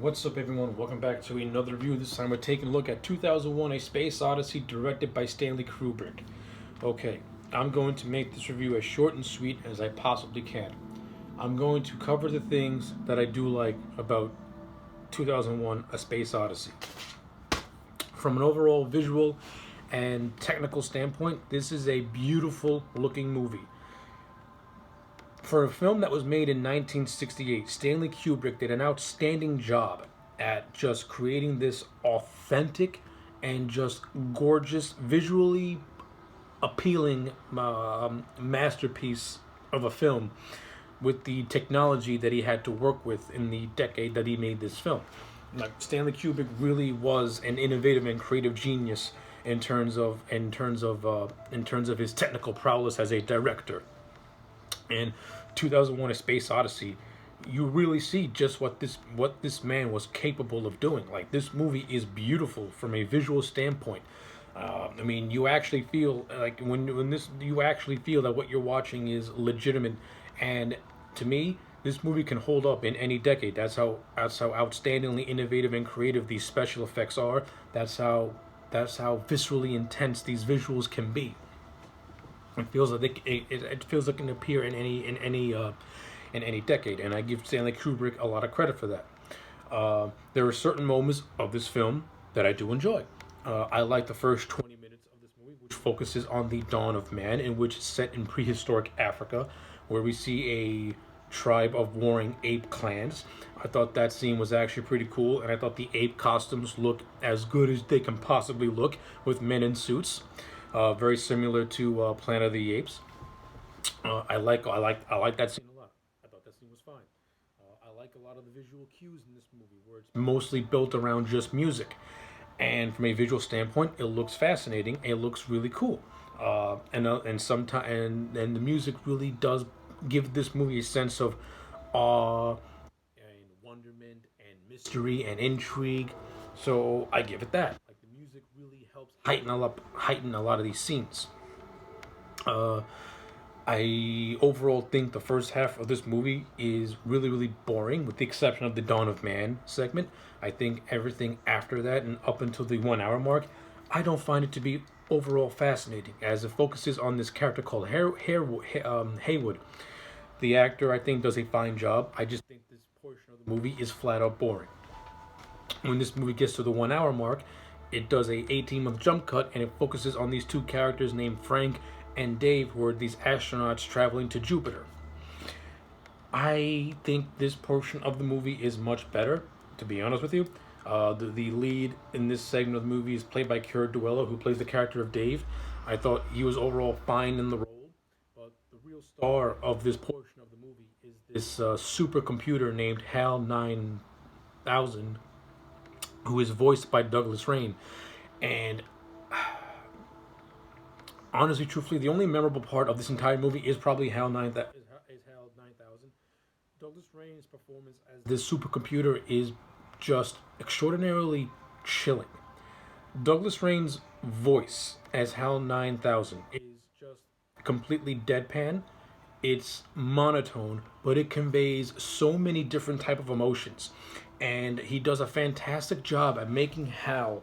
What's up, everyone? Welcome back to another review. This time we're taking a look at 2001 A Space Odyssey, directed by Stanley Kubrick. Okay, I'm going to make this review as short and sweet as I possibly can. I'm going to cover the things that I do like about 2001 A Space Odyssey. From an overall visual and technical standpoint, this is a beautiful looking movie. For a film that was made in 1968, Stanley Kubrick did an outstanding job at just creating this authentic and just gorgeous, visually appealing masterpiece of a film with the technology that he had to work with in the decade that he made this film. Like, Stanley Kubrick really was an innovative and creative genius in terms of his technical prowess as a director. And 2001: A Space Odyssey, you really see just what this man was capable of doing. Like, this movie is beautiful from a visual standpoint. I mean, you actually feel like you actually feel that what you're watching is legitimate. And to me, this movie can hold up in any decade. That's how outstandingly innovative and creative these special effects are. That's how viscerally intense these visuals can be. It feels like it feels like it can appear in any decade, and I give Stanley Kubrick a lot of credit for that. There are certain moments of this film that I do enjoy. I like the first 20 minutes of this movie, which focuses on the dawn of man, in which is set in prehistoric Africa, where we see a tribe of warring ape clans. I thought that scene was actually pretty cool, and I thought the ape costumes look as good as they can possibly look, with men in suits. Very similar to Planet of the Apes. I like that scene a lot. I thought that scene was fine. I like a lot of the visual cues in this movie, where it's mostly built around just music, and from a visual standpoint, it looks fascinating. It looks really cool, and sometimes and the music really does give this movie a sense of awe and wonderment and mystery and intrigue. So I give it that. Like, the music really helps heighten a lot of these scenes. Uh, I overall think the first half of this movie is really boring, with the exception of the Dawn of Man segment. I think everything after that and up until the 1 hour mark, I don't find it to be overall fascinating, as it focuses on this character called Haywood. The actor, I think, does a fine job. I just think this portion of the movie is flat out boring. When this movie gets to the 1 hour mark, it does a 18-month jump cut, and it focuses on these two characters named Frank and Dave, who are these astronauts traveling to Jupiter. I think this portion of the movie is much better, to be honest with you. The lead in this segment of the movie is played by Kurt Duello, who plays the character of Dave. I thought he was overall fine in the role, but the real star of this portion of the movie is this supercomputer named HAL 9000, who is voiced by Douglas Rain. And honestly, truthfully, the only memorable part of this entire movie is probably HAL 9000. Douglas Rain's performance as this supercomputer is just extraordinarily chilling. Douglas Rain's voice as HAL 9000 is just completely deadpan. It's monotone, but it conveys so many different type of emotions, and he does a fantastic job at making Hal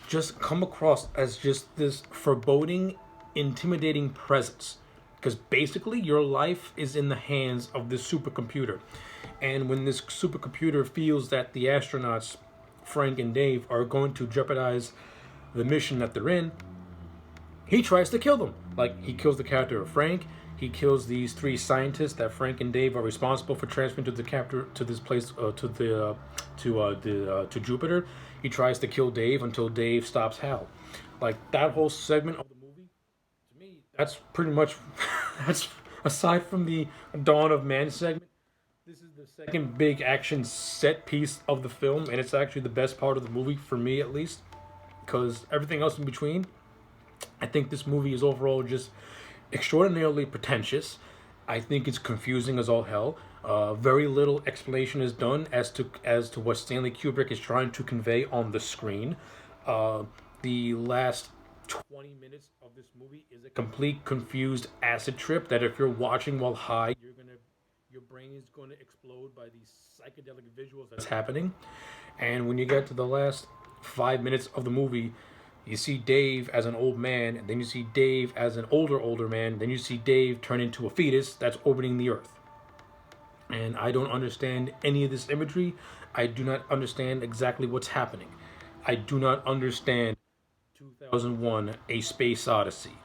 just come across as just this foreboding, intimidating presence. Because basically, your life is in the hands of this supercomputer. And when this supercomputer feels that the astronauts, Frank and Dave, are going to jeopardize the mission that they're in, he tries to kill them. Like, he kills the character of Frank. He kills these three scientists that Frank and Dave are responsible for transferring to this place, to Jupiter. He tries to kill Dave until Dave stops Hal. Like, that whole segment of the movie, to me, that's pretty much that's, aside from the Dawn of Man segment, this is the second big action set piece of the film, and it's actually the best part of the movie, for me at least, because everything else in between, I think this movie is overall just extraordinarily pretentious. I think it's confusing as all hell. Very little explanation is done as to what Stanley Kubrick is trying to convey on the screen. The last 20 minutes of this movie is a complete confused acid trip that, if you're watching while high, Your brain is going to explode by these psychedelic visuals that's happening. And when you get to the last 5 minutes of the movie, you see Dave as an old man, and then you see Dave as an older man, then you see Dave turn into a fetus that's orbiting the Earth. And I don't understand any of this imagery. I do not understand exactly what's happening. I do not understand 2001 A Space Odyssey.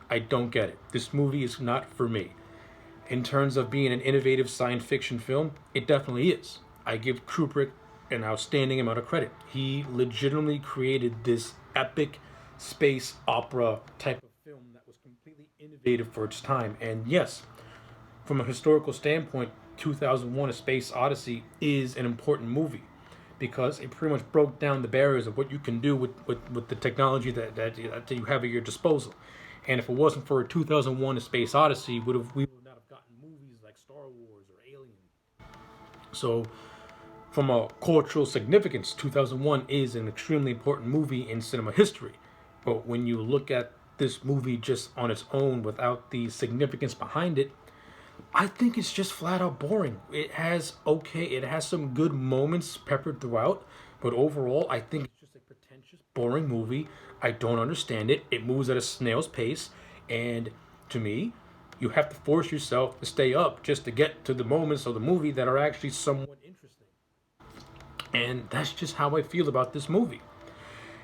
I don't get it. This movie is not for me. In terms of being an innovative science fiction film, it definitely is. I give Kubrick an outstanding amount of credit. He legitimately created this epic space opera type of film that was completely innovative for its time. And yes, from a historical standpoint, 2001 A Space Odyssey is an important movie because it pretty much broke down the barriers of what you can do with the technology that you have at your disposal. And if it wasn't for 2001 A Space Odyssey, we would not have gotten movies like Star Wars or Alien. So, from a cultural significance, 2001 is an extremely important movie in cinema history. But when you look at this movie just on its own without the significance behind it, I think it's just flat out boring. It has some good moments peppered throughout, but overall, I think it's just a pretentious, boring movie. I don't understand it. It moves at a snail's pace, and to me, you have to force yourself to stay up just to get to the moments of the movie that are actually somewhat interesting. And that's just how I feel about this movie.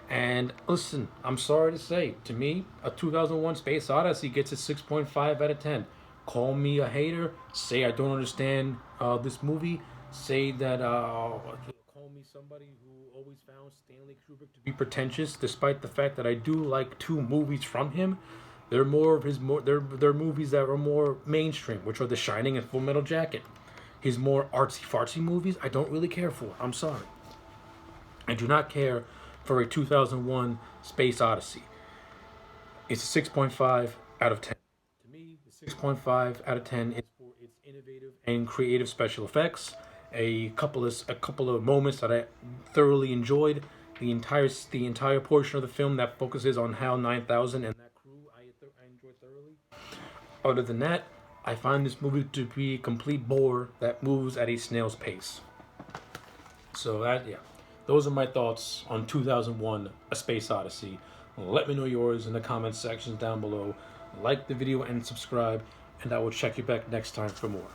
And listen, I'm sorry to say, to me, a 2001 Space Odyssey gets a 6.5 out of 10. Call me a hater, say I don't understand this movie, say that, call me somebody who always found Stanley Kubrick to be pretentious, despite the fact that I do like two movies from him. They're they're movies that are more mainstream, which are The Shining and Full Metal Jacket. His more artsy fartsy movies, I don't really care for. I'm sorry. I do not care for a 2001 Space Odyssey. It's a 6.5 out of 10. To me, the 6.5 out of 10 is for its innovative and creative special effects. A couple of moments that I thoroughly enjoyed. The entire portion of the film that focuses on HAL 9000 and that crew, I enjoyed thoroughly. Other than that, I find this movie to be a complete bore that moves at a snail's pace. So those are my thoughts on 2001 A Space Odyssey. Let me know yours in the comments sections down below. Like the video and subscribe, and I will check you back next time for more.